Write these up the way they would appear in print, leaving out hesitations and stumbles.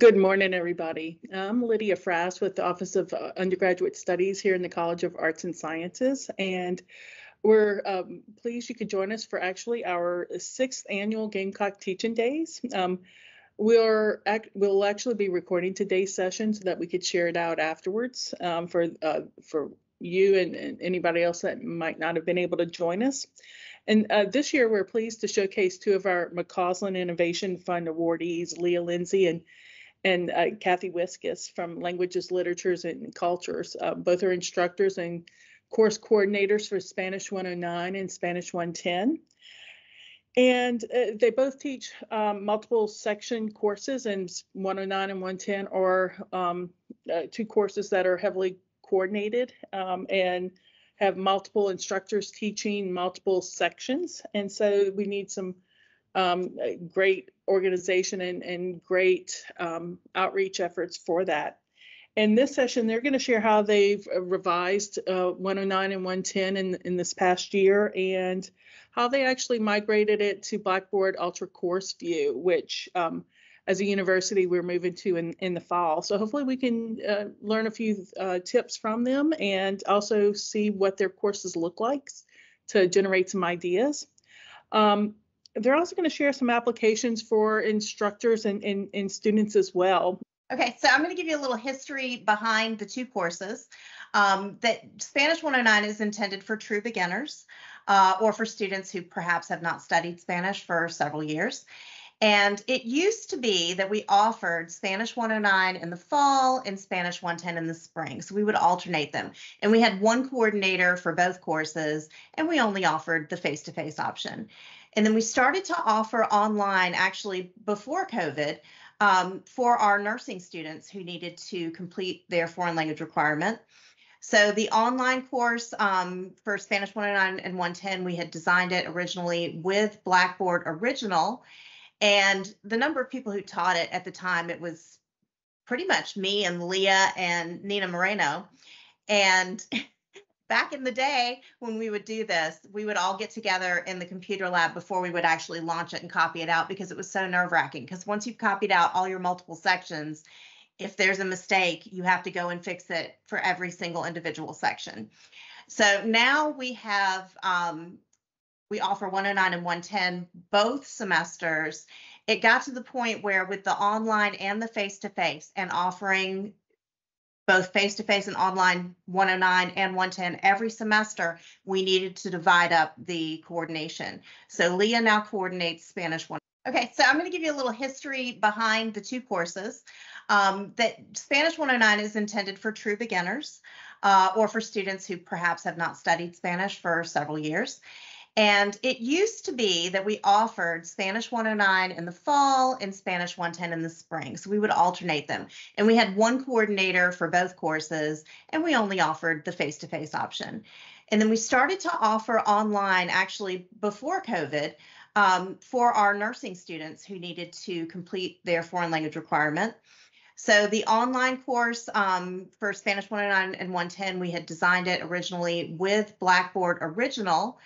Good morning, everybody. I'm Lydia Frass with the Office of Undergraduate Studies here in the College of Arts and Sciences, and we're pleased you could join us for actually our 6th annual Gamecock Teaching Days. We'll actually be recording today's session so that we could share it out afterwards for you and anybody else that might not have been able to join us. And this year, we're pleased to showcase two of our McCausland Innovation Fund awardees, Leah Lindsey and Cathy Wiskes from Languages, Literatures, and Cultures. Both are instructors and course coordinators for Spanish 109 and Spanish 110. And they both teach multiple section courses, and 109 and 110 are two courses that are heavily coordinated and have multiple instructors teaching multiple sections. And so we need some great organization and great outreach efforts for that. In this session, they're going to share how they've revised 109 and 110 in this past year and how they actually migrated it to Blackboard Ultra Course View, which as a university we're moving to in the fall. So hopefully we can learn a few tips from them and also see what their courses look like to generate some ideas. They're also going to share some applications for instructors and students as well. Okay, so I'm going to give you a little history behind the two courses. That Spanish 109 is intended for true beginners or for students who perhaps have not studied Spanish for several years. And it used to be that we offered Spanish 109 in the fall and Spanish 110 in the spring. So we would alternate them. And we had one coordinator for both courses, and we only offered the face-to-face option. And then we started to offer online actually before COVID for our nursing students who needed to complete their foreign language requirement. So the online course for Spanish 109 and 110, we had designed it originally with Blackboard Original. And the number of people who taught it at the time, it was pretty much me and Leah and Nina Moreno. And back in the day when we would do this, we would all get together in the computer lab before we would actually launch it and copy it out, because it was so nerve-wracking. Because once you've copied out all your multiple sections, if there's a mistake, you have to go and fix it for every single individual section. So now we have we offer 109 and 110 both semesters. It got to the point where with the online and the face-to-face and offering both face-to-face and online 109 and 110 every semester, we needed to divide up the coordination. So Leah now coordinates Spanish 1. Okay, so I'm going to give you a little history behind the two courses. That Spanish 109 is intended for true beginners or for students who perhaps have not studied Spanish for several years. And it used to be that we offered Spanish 109 in the fall and Spanish 110 in the spring. So we would alternate them. And we had one coordinator for both courses, and we only offered the face-to-face option. And then we started to offer online actually before COVID for our nursing students who needed to complete their foreign language requirement. So the online course for Spanish 109 and 110, we had designed it originally with Blackboard Original.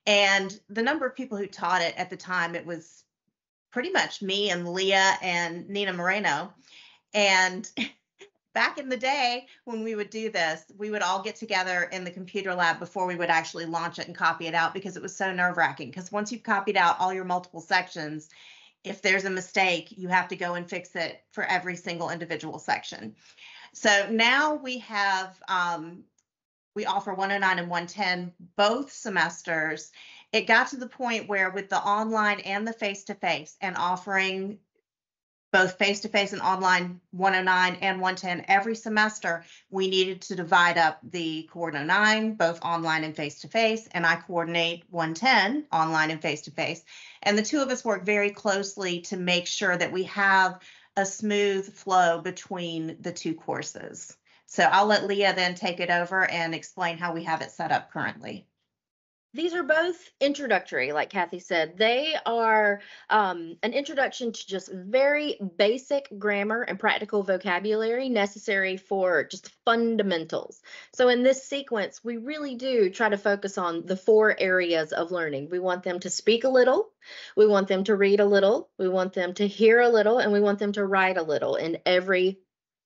And the number of people who taught it at the time, it was pretty much me and Leah and Nina Moreno. And back in the day when we would do this, we would all get together in the computer lab before we would actually launch it and copy it out, because it was so nerve-wracking. Because once you've copied out all your multiple sections, if there's a mistake, you have to go and fix it for every single individual section. So now we have we offer 109 and 110 both semesters. It got to the point where with the online and the face-to-face and offering both face-to-face and online 109 and 110 every semester, we needed to divide up the Coord 09, both online and face-to-face, and I coordinate 110 online and face-to-face. And the two of us work very closely to make sure that we have a smooth flow between the two courses. So I'll let Leah then take it over and explain how we have it set up currently. These are both introductory, like Kathy said. They are an introduction to just very basic grammar and practical vocabulary necessary for just fundamentals. So in this sequence, we really do try to focus on the 4 areas of learning. We want them to speak a little, we want them to read a little, we want them to hear a little, and we want them to write a little in every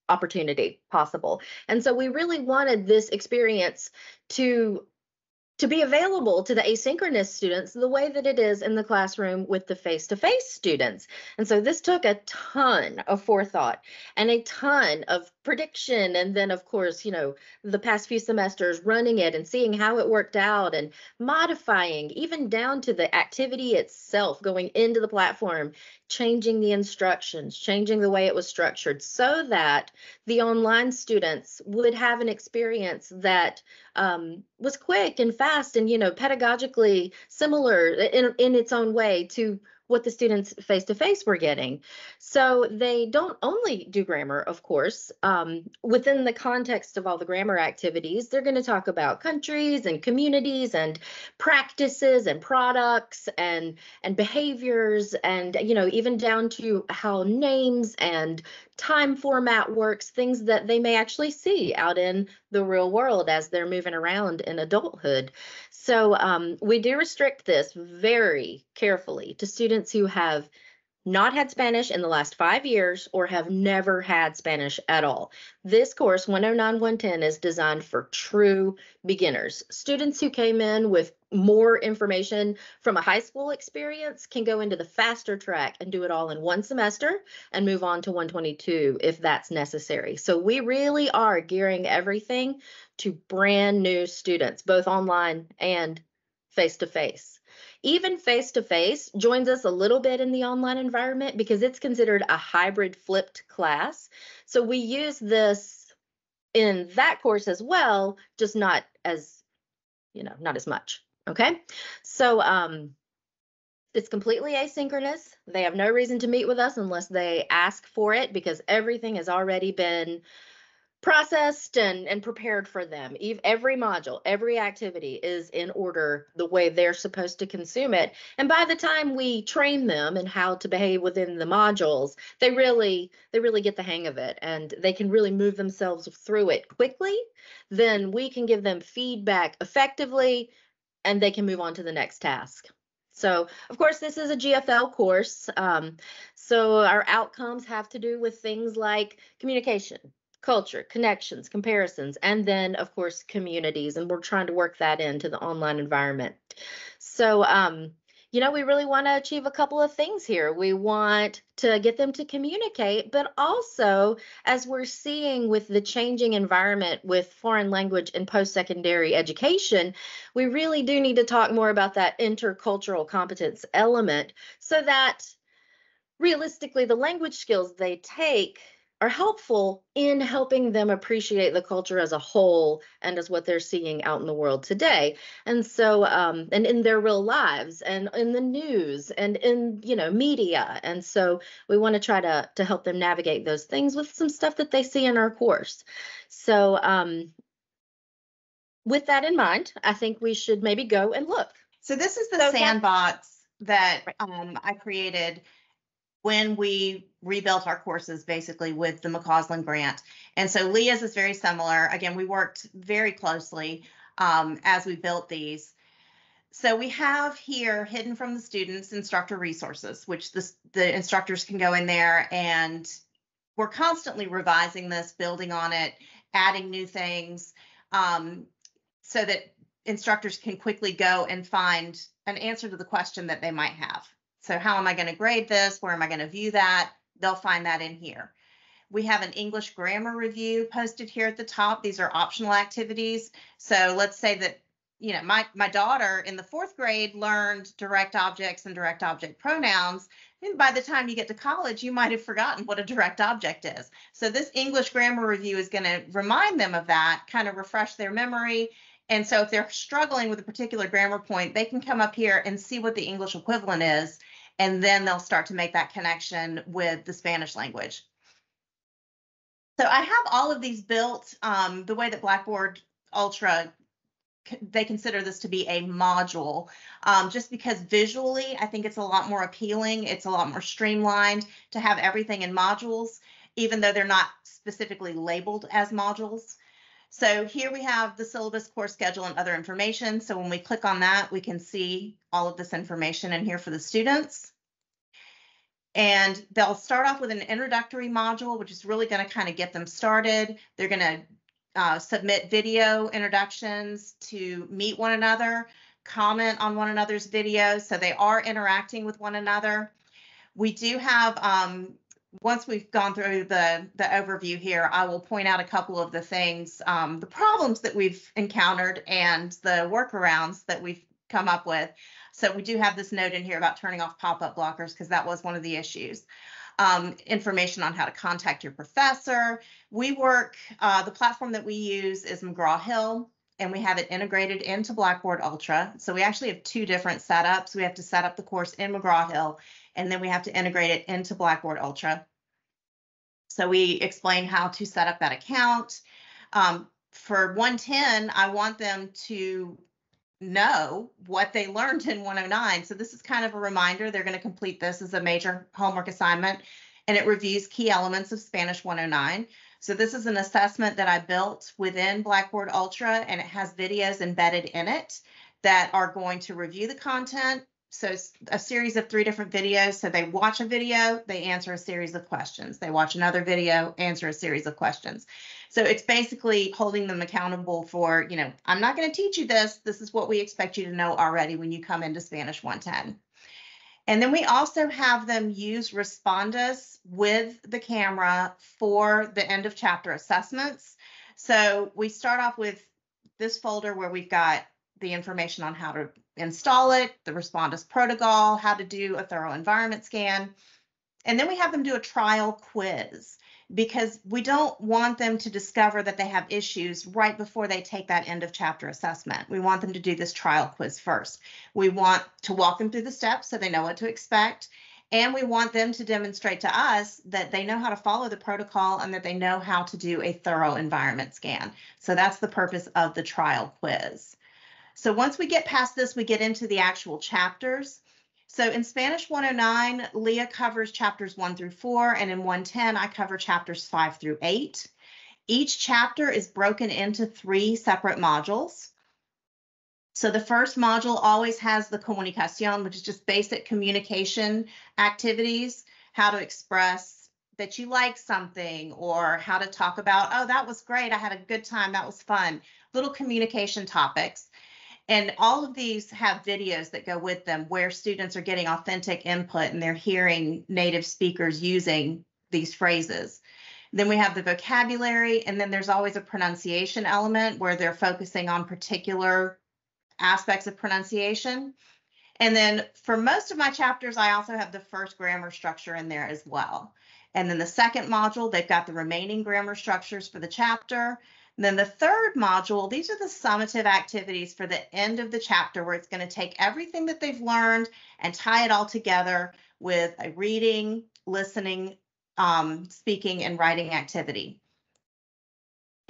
opportunity possible. And so we really wanted this experience to be available to the asynchronous students the way that it is in the classroom with the face-to-face students. And so this took a ton of forethought and a ton of prediction. And then, of course, the past few semesters running it and seeing how it worked out and modifying, even down to the activity itself, going into the platform, changing the instructions, changing the way it was structured so that the online students would have an experience that was quick and fast and, pedagogically similar in its own way to what the students face-to-face were getting. So they don't only do grammar, of course. Within the context of all the grammar activities, they're going to talk about countries and communities and practices and products and behaviors and, even down to how names and time format works, things that they may actually see out in the real world as they're moving around in adulthood. So we do restrict this very carefully to students who have not had Spanish in the last 5 years or have never had Spanish at all. This course, 109-110, is designed for true beginners. Students who came in with more information from a high school experience can go into the faster track and do it all in one semester and move on to 122 if that's necessary. So we really are gearing everything to brand new students, both online and face-to-face. Even face-to-face joins us a little bit in the online environment because it's considered a hybrid flipped class. So we use this in that course as well, just not as much. Okay. So it's completely asynchronous. They have no reason to meet with us unless they ask for it because everything has already been processed and prepared for them. Every module, every activity is in order the way they're supposed to consume it. And by the time we train them in how to behave within the modules, they really get the hang of it and they can really move themselves through it quickly. Then we can give them feedback effectively and they can move on to the next task. So, of course, this is a GFL course. So our outcomes have to do with things like communication, culture, connections, comparisons, and then, of course, communities. And we're trying to work that into the online environment. So, we really want to achieve a couple of things here. We want to get them to communicate, but also, as we're seeing with the changing environment with foreign language and post-secondary education, we really do need to talk more about that intercultural competence element so that realistically, the language skills they take are helpful in helping them appreciate the culture as a whole and as what they're seeing out in the world today. And so, and in their real lives and in the news and in, media. And so we want to try to help them navigate those things with some stuff that they see in our course. So with that in mind, I think we should maybe go and look. So this is the sandbox that I created when we rebuilt our courses basically with the McCausland grant. And so Leah's is very similar. Again, we worked very closely as we built these. So we have here hidden from the students instructor resources, which the instructors can go in there, and we're constantly revising this, building on it, adding new things so that instructors can quickly go and find an answer to the question that they might have. So how am I going to grade this? Where am I going to view that? They'll find that in here. We have an English grammar review posted here at the top. These are optional activities. So let's say that, my daughter in the 4th grade learned direct objects and direct object pronouns. And by the time you get to college, you might have forgotten what a direct object is. So this English grammar review is going to remind them of that, kind of refresh their memory. And so if they're struggling with a particular grammar point, they can come up here and see what the English equivalent is. And then they'll start to make that connection with the Spanish language. So I have all of these built the way that Blackboard Ultra they consider this to be a module, just because visually, I think it's a lot more appealing. It's a lot more streamlined to have everything in modules, even though they're not specifically labeled as modules. So here we have the syllabus, course schedule, and other information. So when we click on that, we can see all of this information in here for the students. And they'll start off with an introductory module, which is really going to kind of get them started. They're going to submit video introductions to meet one another, comment on one another's videos. So they are interacting with one another. We do have, once we've gone through the overview here, I will point out a couple of the things, the problems that we've encountered and the workarounds that we've come up with. So we do have this note in here about turning off pop-up blockers because that was one of the issues. Information on how to contact your professor. We work, the platform that we use is McGraw-Hill, and we have it integrated into Blackboard Ultra. So we actually have two different setups. We have to set up the course in McGraw-Hill, and then we have to integrate it into Blackboard Ultra. So we explain how to set up that account. For 110, I want them to know what they learned in 109. So this is kind of a reminder. They're going to complete this as a major homework assignment, and it reviews key elements of Spanish 109. So this is an assessment that I built within Blackboard Ultra, and it has videos embedded in it that are going to review the content. So it's a series of 3 different videos. So they watch a video, they answer a series of questions. They watch another video, answer a series of questions. So it's basically holding them accountable for, you know, I'm not going to teach you this. This is what we expect you to know already when you come into Spanish 110. And then we also have them use Respondus with the camera for the end of chapter assessments. So we start off with this folder where we've got the information on how to install it, the Respondus protocol, how to do a thorough environment scan. And then we have them do a trial quiz because we don't want them to discover that they have issues right before they take that end of chapter assessment. We want them to do this trial quiz first. We want to walk them through the steps so they know what to expect. And we want them to demonstrate to us that they know how to follow the protocol and that they know how to do a thorough environment scan. So that's the purpose of the trial quiz. So once we get past this, we get into the actual chapters. So in Spanish 109, Leah covers chapters 1 through 4, and in 110, I cover chapters 5 through 8. Each chapter is broken into 3 separate modules. So the first module always has the comunicación, which is just basic communication activities, how to express that you like something, or how to talk about, oh, that was great, I had a good time, that was fun, little communication topics. And all of these have videos that go with them where students are getting authentic input and they're hearing native speakers using these phrases. Then we have the vocabulary, and then there's always a pronunciation element where they're focusing on particular aspects of pronunciation. And then for most of my chapters, I also have the first grammar structure in there as well. And then the second module, they've got the remaining grammar structures for the chapter. And then the third module, these are the summative activities for the end of the chapter, where it's going to take everything that they've learned and tie it all together with a reading, listening, speaking, and writing activity.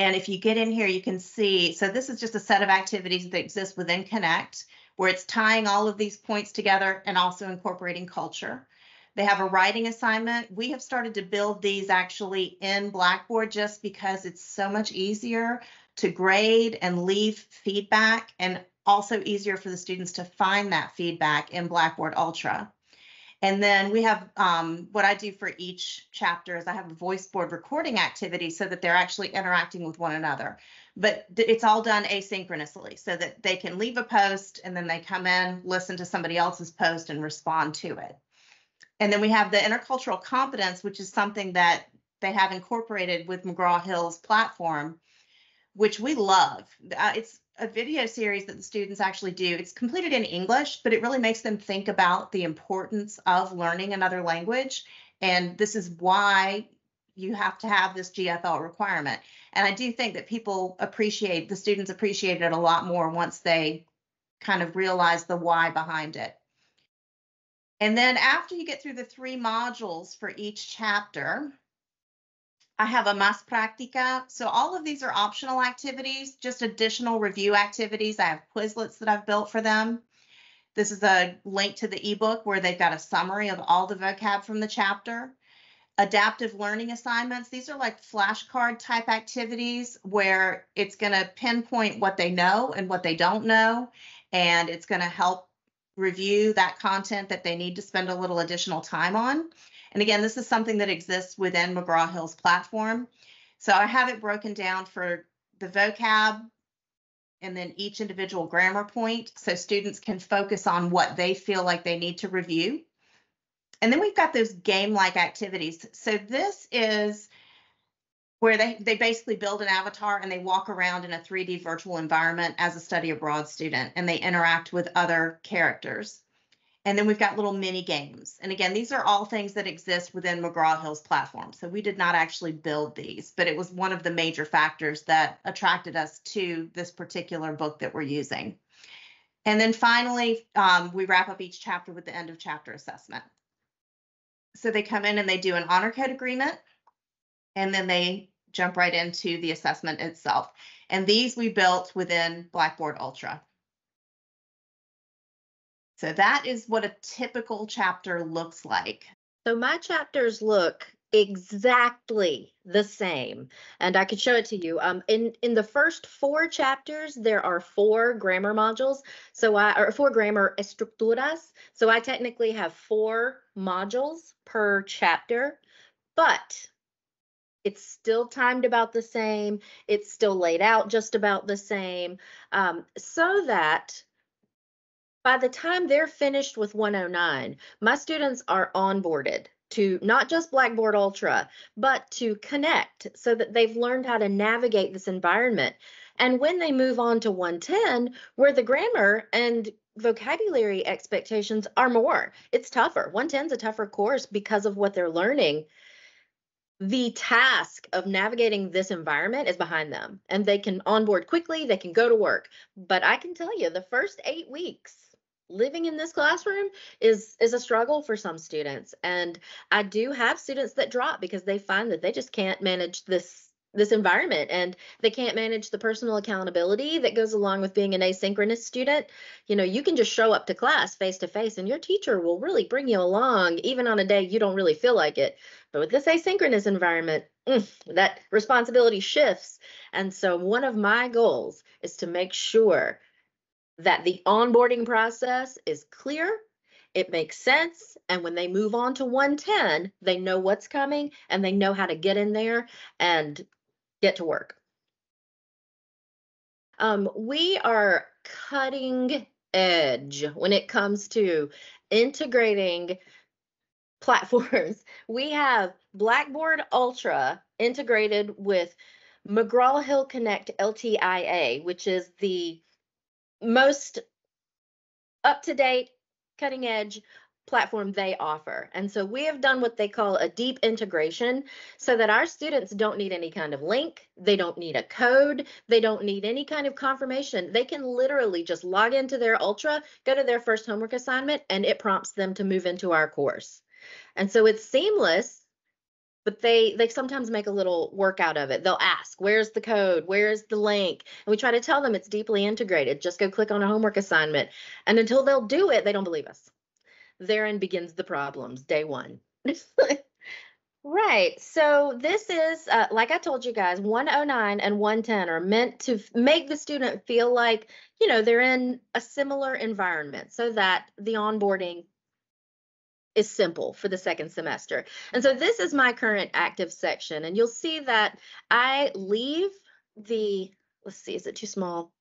And if you get in here, you can see, so this is just a set of activities that exist within Connect, where it's tying all of these points together and also incorporating culture. They have a writing assignment. We have started to build these actually in Blackboard just because it's so much easier to grade and leave feedback, and also easier for the students to find that feedback in Blackboard Ultra. And then we have what I do for each chapter is I have a voice board recording activity so that they're actually interacting with one another. But it's all done asynchronously so that they can leave a post and then they come in, listen to somebody else's post, and respond to it. And then we have the intercultural competence, which is something that they have incorporated with McGraw-Hill's platform, which we love. It's a video series that the students actually do. It's completed in English, but it really makes them think about the importance of learning another language. And this is why you have to have this GFL requirement. And I do think that the students appreciate it a lot more once they kind of realize the why behind it. And then after you get through the 3 modules for each chapter, I have a Más Práctica. So all of these are optional activities, just additional review activities. I have Quizlets that I've built for them. This is a link to the ebook where they've got a summary of all the vocab from the chapter. Adaptive learning assignments. These are like flashcard type activities where it's going to pinpoint what they know and what they don't know. And it's going to help review that content that they need to spend a little additional time on. And again, this is something that exists within McGraw-Hill's platform. So I have it broken down for the vocab and then each individual grammar point so students can focus on what they feel like they need to review. And then we've got those game-like activities. So this is where they basically build an avatar and they walk around in a 3D virtual environment as a study abroad student, and they interact with other characters. And then we've got little mini games. And again, these are all things that exist within McGraw-Hill's platform. So we did not actually build these, but it was one of the major factors that attracted us to this particular book that we're using. And then finally, we wrap up each chapter with the end of chapter assessment. So they come in and they do an honor code agreement, and then they jump right into the assessment itself. And these we built within Blackboard Ultra. So that is what a typical chapter looks like. So my chapters look exactly the same, and I could show it to you. In the first 4 chapters, there are 4 grammar modules, or 4 grammar estructuras. So I technically have 4 modules per chapter, but it's still timed about the same. It's still laid out just about the same, so that by the time they're finished with 109, my students are onboarded to not just Blackboard Ultra, but to Connect, so that they've learned how to navigate this environment. And when they move on to 110, where the grammar and vocabulary expectations are more, it's tougher. 110 is a tougher course because of what they're learning. The task of navigating this environment is behind them, and they can onboard quickly, they can go to work. But I can tell you, the first 8 weeks living in this classroom is a struggle for some students. And I do have students that drop because they find that they just can't manage this environment, and they can't manage the personal accountability that goes along with being an asynchronous student. You know, you can just show up to class face to face and your teacher will really bring you along even on a day you don't really feel like it. But with this asynchronous environment, that responsibility shifts. And so one of my goals is to make sure that the onboarding process is clear, it makes sense, and when they move on to 110, they know what's coming and they know how to get in there and get to work. We are cutting edge when it comes to integrating platforms. We have Blackboard Ultra integrated with McGraw-Hill Connect LTIA, which is the most up-to-date, cutting-edge platform they offer. And so we have done what they call a deep integration, so that our students don't need any kind of link, they don't need a code, they don't need any kind of confirmation. They can literally just log into their Ultra, go to their first homework assignment, and it prompts them to move into our course. And so it's seamless, but they sometimes make a little work out of it. They'll ask, where's the code? Where's the link? And we try to tell them it's deeply integrated. Just go click on a homework assignment. And until they'll do it, they don't believe us. Therein begins the problems, day 1. Right. So this is, like I told you guys, 109 and 110 are meant to make the student feel like, you know, they're in a similar environment, so that the onboarding is simple for the second semester. And so this is my current active section, and you'll see that I leave the, let's see, is it too small?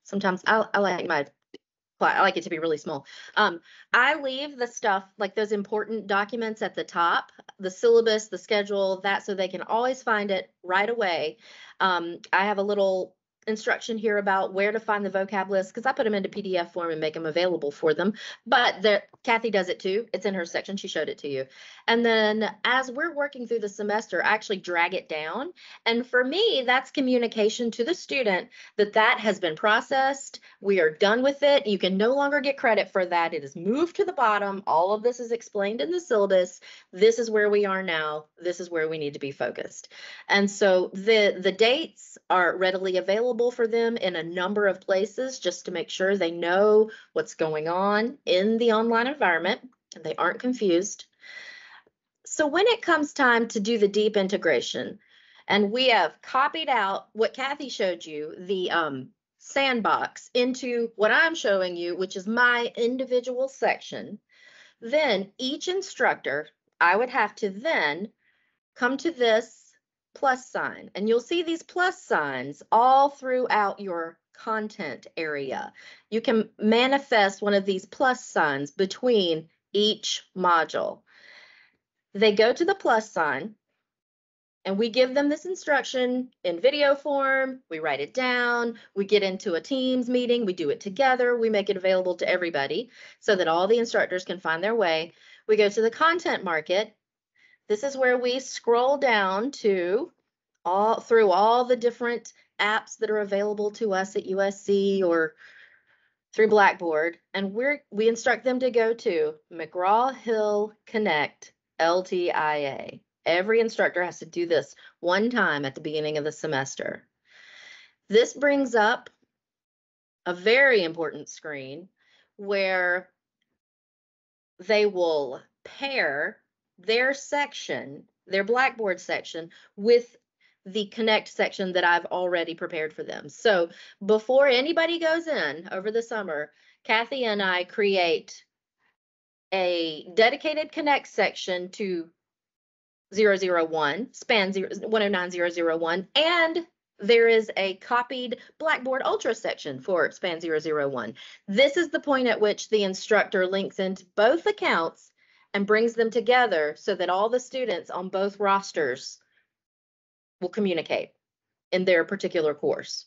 Sometimes I like it to be really small. I leave the stuff like those important documents at the top, the syllabus, the schedule, that, so they can always find it right away. I have a little instruction here about where to find the vocab list because I put them into PDF form and make them available for them. But Kathy does it too. It's in her section. She showed it to you. And then as we're working through the semester, I actually drag it down. And for me, that's communication to the student that has been processed. We are done with it. You can no longer get credit for that. It is moved to the bottom. All of this is explained in the syllabus. This is where we are now. This is where we need to be focused. And so the dates are readily available for them in a number of places just to make sure they know what's going on in the online environment and they aren't confused. So when it comes time to do the deep integration, and we have copied out what Kathy showed you, the sandbox, into what I'm showing you, which is my individual section, then each instructor, I would have to then come to this plus sign, and you'll see these plus signs all throughout your content area. You can manifest one of these plus signs between each module. They go to the plus sign, and we give them this instruction in video form. We write it down. We get into a Teams meeting. We do it together. We make it available to everybody so that all the instructors can find their way. We go to the content market. This is where we scroll down to through all the different apps that are available to us at USC or through Blackboard, and we instruct them to go to McGraw-Hill Connect LTIA. Every instructor has to do this one time at the beginning of the semester. This brings up a very important screen where they will pair their section, their Blackboard section, with the Connect section that I've already prepared for them. So before anybody goes in over the summer, Kathy and I create a dedicated Connect section to 001, span 109001, and there is a copied Blackboard Ultra section for span 001. This is the point at which the instructor links into both accounts and brings them together so that all the students on both rosters will communicate in their particular course.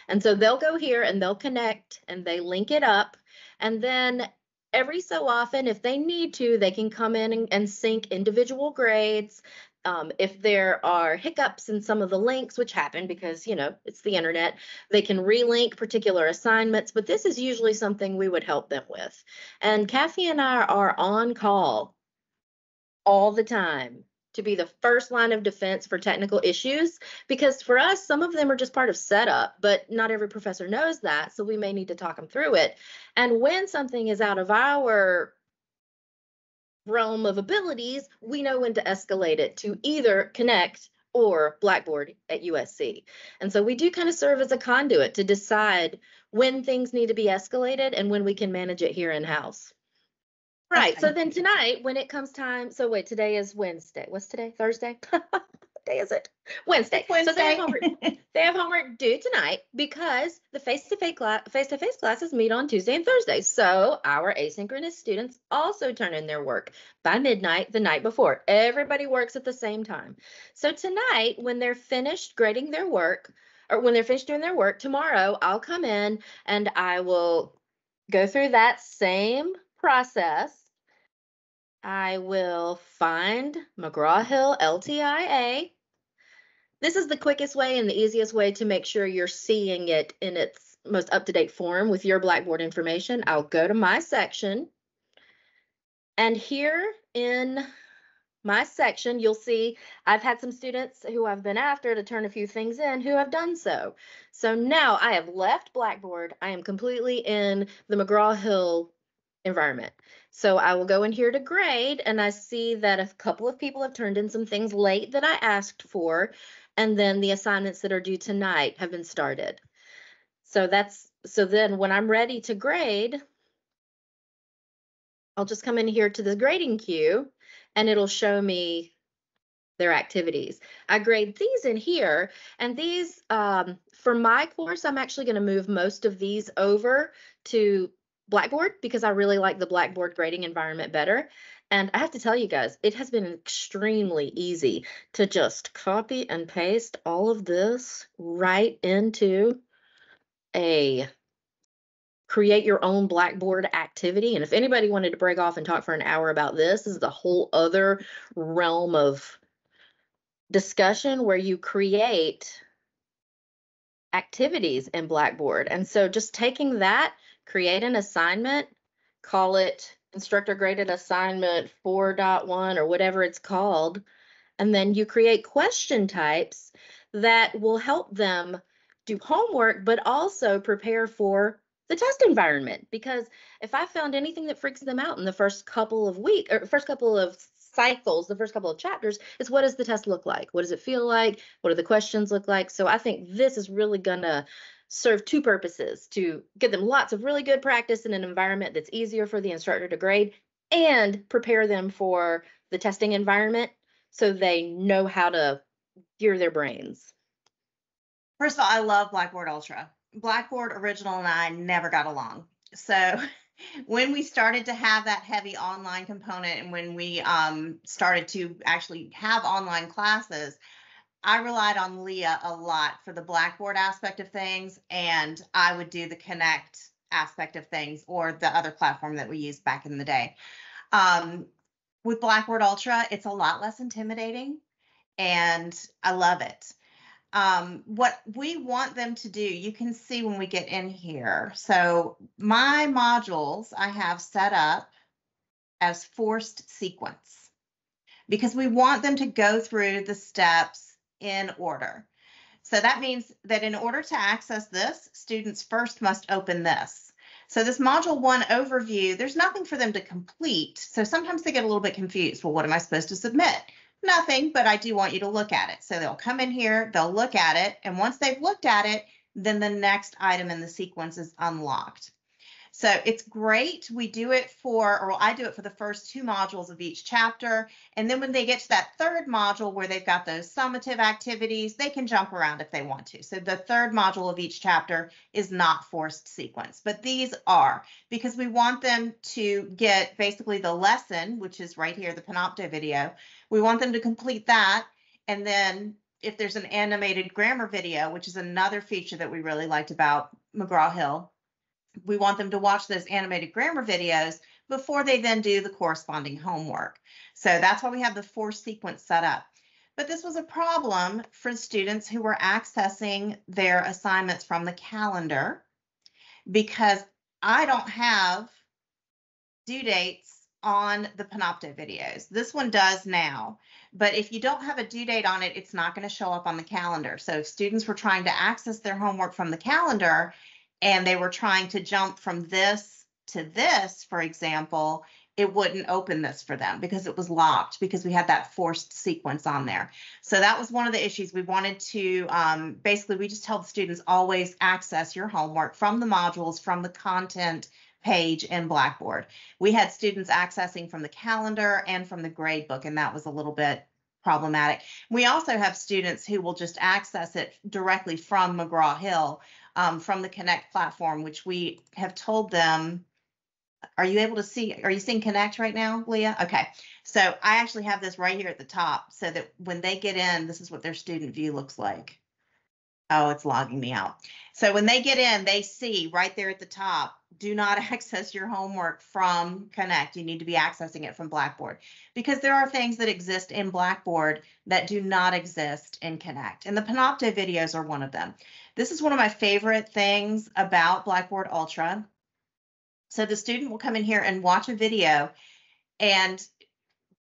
And so they'll go here and they'll connect and they link it up. And then every so often, if they need to, they can come in and sync individual grades. If there are hiccups in some of the links, which happen because, you know, it's the internet, they can relink particular assignments, but this is usually something we would help them with. And Kathy and I are on call all the time to be the first line of defense for technical issues, because for us, some of them are just part of setup, but not every professor knows that, so we may need to talk them through it. And when something is out of our realm of abilities, we know when to escalate it to either Connect or Blackboard at USC. And so we do kind of serve as a conduit to decide when things need to be escalated and when we can manage it here in-house. Right. So then tonight, when it comes time, so wait, today is Wednesday. What's today? Thursday? What day is it? Wednesday. So they have homework due tonight because the face-to-face classes meet on Tuesday and Thursday. So our asynchronous students also turn in their work by midnight the night before. Everybody works at the same time. So tonight, when they're finished grading their work, or when they're finished doing their work, tomorrow I'll come in and I will go through that same process. I will find McGraw-Hill LTIA. This is the quickest way and the easiest way to make sure you're seeing it in its most up-to-date form with your Blackboard information. I'll go to my section, and here in my section, you'll see I've had some students who I've been after to turn a few things in who have done so. So now I have left Blackboard. I am completely in the McGraw-Hill environment. So I will go in here to grade, and I see that a couple of people have turned in some things late that I asked for, and then the assignments that are due tonight have been started. So then when I'm ready to grade, I'll just come in here to the grading queue, and it'll show me their activities. I grade these in here, and these, for my course, I'm actually going to move most of these over to Blackboard because I really like the Blackboard grading environment better. And I have to tell you guys, it has been extremely easy to just copy and paste all of this right into a create your own Blackboard activity. And if anybody wanted to break off and talk for an hour about this is a whole other realm of discussion where you create activities in Blackboard. And so just taking that, create an assignment, call it instructor graded assignment 4.1 or whatever it's called. And then you create question types that will help them do homework, but also prepare for the test environment. Because if I found anything that freaks them out in the first couple of weeks or first couple of cycles, the first couple of chapters, is what does the test look like? What does it feel like? What do the questions look like? So I think this is really gonna serve two purposes: to get them lots of really good practice in an environment that's easier for the instructor to grade, and prepare them for the testing environment so they know how to gear their brains. First of all, I love Blackboard Ultra. Blackboard Original and I never got along. So when we started to have that heavy online component and when we started to actually have online classes, I relied on Leah a lot for the Blackboard aspect of things, and I would do the Connect aspect of things or the other platform that we used back in the day. With Blackboard Ultra, it's a lot less intimidating, and I love it. What we want them to do, you can see when we get in here. So my modules I have set up as forced sequence because we want them to go through the steps in order. So that means that in order to access this, students first must open this. So this module 1 overview, there's nothing for them to complete. So sometimes they get a little bit confused. Well, what am I supposed to submit? Nothing, but I do want you to look at it. So they'll come in here, they'll look at it, and once they've looked at it, then the next item in the sequence is unlocked. So it's great. We do it or I do it for the first 2 modules of each chapter. And then when they get to that 3rd module where they've got those summative activities, they can jump around if they want to. So the 3rd module of each chapter is not forced sequence, but these are, because we want them to get basically the lesson, which is right here, the Panopto video. We want them to complete that. And then if there's an animated grammar video, which is another feature that we really liked about McGraw-Hill, we want them to watch those animated grammar videos before they then do the corresponding homework. So that's why we have the forced sequence set up. But this was a problem for students who were accessing their assignments from the calendar because I don't have due dates on the Panopto videos. This one does now, but if you don't have a due date on it, it's not going to show up on the calendar. So if students were trying to access their homework from the calendar and they were trying to jump from this to this, for example, it wouldn't open this for them because it was locked because we had that forced sequence on there. So that was one of the issues. We wanted to, basically, we just told the students always access your homework from the modules, from the content page in Blackboard. We had students accessing from the calendar and from the grade book, and that was a little bit problematic. We also have students who will just access it directly from McGraw-Hill, from the Connect platform, which we have told them. Are you able to see? Are you seeing Connect right now, Leah? Okay. So I actually have this right here at the top so that when they get in, this is what their student view looks like. Oh, it's logging me out. So when they get in, they see right there at the top, do not access your homework from Connect. You need to be accessing it from Blackboard because there are things that exist in Blackboard that do not exist in Connect. And the Panopto videos are one of them. This is one of my favorite things about Blackboard Ultra. So the student will come in here and watch a video, and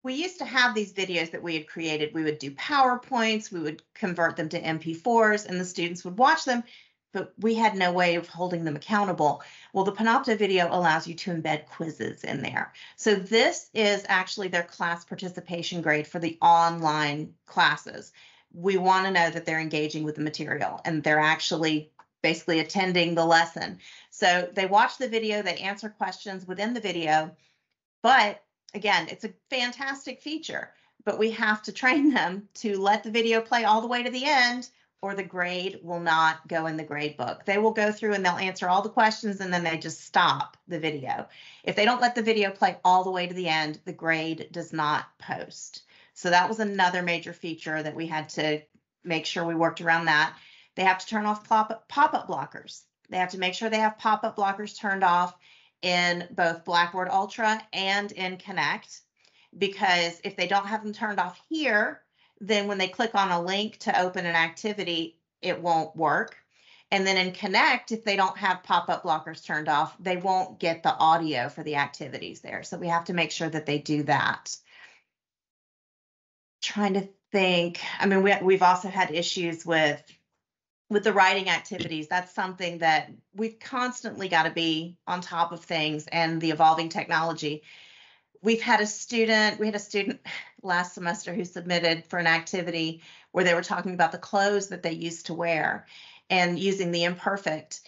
we used to have these videos that we had created. We would do PowerPoints, we would convert them to MP4s, and the students would watch them, but we had no way of holding them accountable. Well, the Panopto video allows you to embed quizzes in there. So this is actually their class participation grade for the online classes. We want to know that they're engaging with the material and they're actually basically attending the lesson. So they watch the video, they answer questions within the video, but again, it's a fantastic feature, but we have to train them to let the video play all the way to the end or the grade will not go in the grade book. They will go through and they'll answer all the questions and then they just stop the video. If they don't let the video play all the way to the end, the grade does not post. So that was another major feature that we had to make sure we worked around that. They have to turn off pop-up blockers. They have to make sure they have pop-up blockers turned off in both Blackboard Ultra and in Connect, because if they don't have them turned off here, then when they click on a link to open an activity, it won't work. And then in Connect, if they don't have pop-up blockers turned off, they won't get the audio for the activities there. So we have to make sure that they do that. Trying to think, I mean, we've also had issues with the writing activities. That's something that we've constantly got to be on top of things and the evolving technology. We had a student last semester who submitted for an activity where they were talking about the clothes that they used to wear and using the imperfect.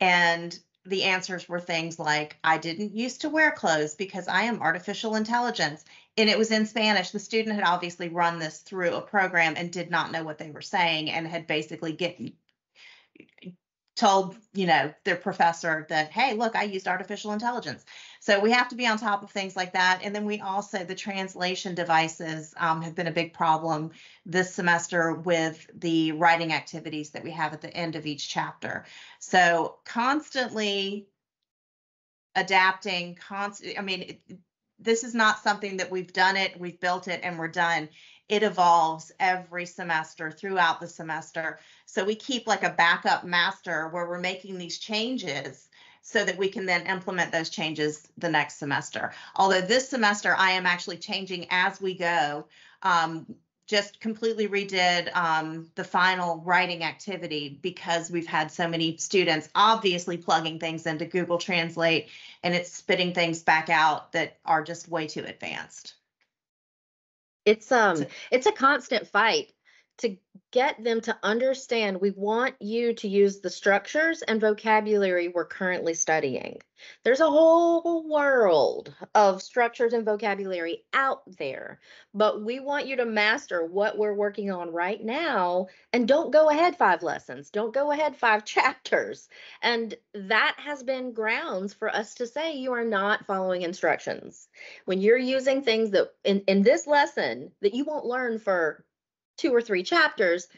And the answers were things like, I didn't used to wear clothes because I am artificial intelligence. And it was in Spanish. The student had obviously run this through a program and did not know what they were saying, and had basically told, their professor that, hey, look, I used artificial intelligence. So we have to be on top of things like that. And then we also, the translation devices have been a big problem this semester with the writing activities that we have at the end of each chapter. So constantly adapting, this is not something that we've built it and we're done. It evolves every semester throughout the semester. So we keep like a backup master where we're making these changes so that we can then implement those changes the next semester. Although this semester I am actually changing as we go. Just completely redid the final writing activity because we've had so many students obviously plugging things into Google Translate, and it's spitting things back out that are just way too advanced. It's a constant fight to get them to understand. We want you to use the structures and vocabulary we're currently studying. There's a whole world of structures and vocabulary out there, but we want you to master what we're working on right now, and don't go ahead 5 lessons. Don't go ahead 5 chapters. And that has been grounds for us to say you are not following instructions. When you're using things that in this lesson that you won't learn for 2 or 3 chapters,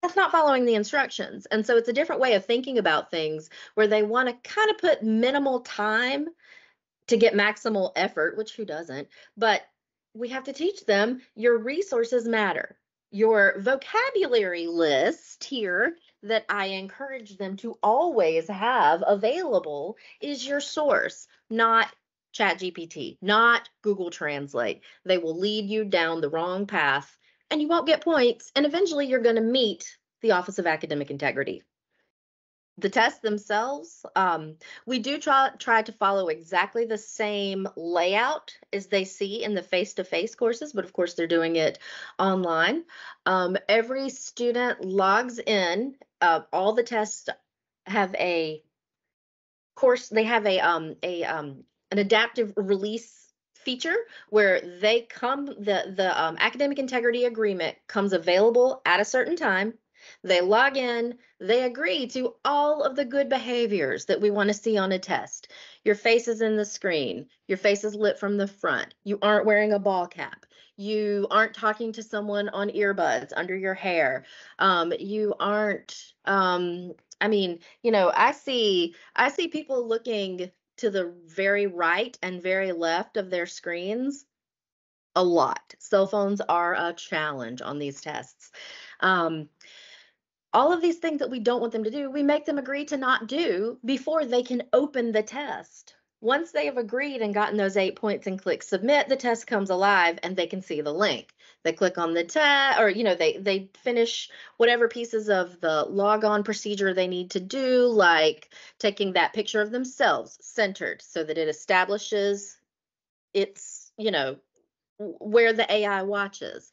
that's not following the instructions. And so it's a different way of thinking about things where they want to kind of put minimal time to get maximal effort, which who doesn't? But we have to teach them your resources matter. Your vocabulary list here that I encourage them to always have available is your source, not ChatGPT, not Google Translate. They will lead you down the wrong path, and you won't get points, and eventually you're going to meet the Office of Academic Integrity. The tests themselves, we do try to follow exactly the same layout as they see in the face-to-face courses, but of course they're doing it online. Every student logs in. All the tests have a course. They have an adaptive release feature where they come, the academic integrity agreement comes available at a certain time. They log in, they agree to all of the good behaviors that we want to see on a test. Your face is in the screen, your face is lit from the front, you aren't wearing a ball cap, you aren't talking to someone on earbuds under your hair, you aren't, I see people looking to the very right and very left of their screens a lot. Cell phones are a challenge on these tests. All of these things that we don't want them to do, we make them agree to not do before they can open the test. Once they have agreed and gotten those 8 points and click submit, the test comes alive and they can see the link. They click on the test, or they finish whatever pieces of the logon procedure they need to do, like taking that picture of themselves centered so that it establishes it's, where the AI watches.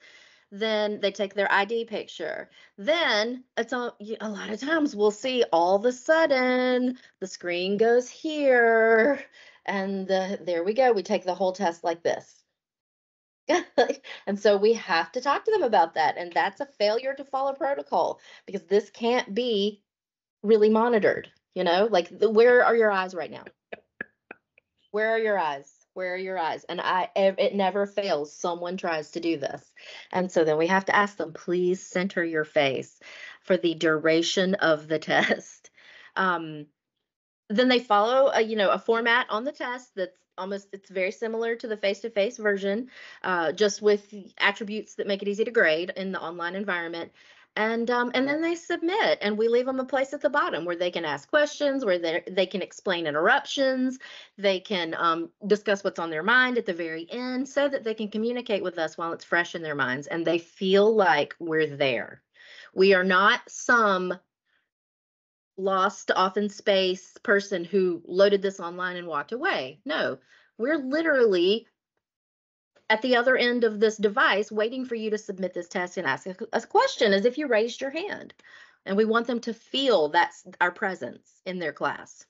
Then they take their ID picture. Then it's a lot of times we'll see all of a sudden the screen goes here, and there we go. We take the whole test like this. And so we have to talk to them about that. And that's a failure to follow protocol, because this can't be really monitored, where are your eyes right now? Where are your eyes? Where are your eyes? And it never fails. Someone tries to do this. And so then we have to ask them, please center your face for the duration of the test. Then they follow a format on the test it's very similar to the face-to-face version, just with attributes that make it easy to grade in the online environment. And then they submit, and we leave them a place at the bottom where they can ask questions, where they can explain interruptions, they can discuss what's on their mind at the very end, so that they can communicate with us while it's fresh in their minds, and they feel like we're there. We are not some lost off in space person who loaded this online and walked away. No, we're literally at the other end of this device waiting for you to submit this test and ask a question as if you raised your hand. And we want them to feel that's our presence in their class.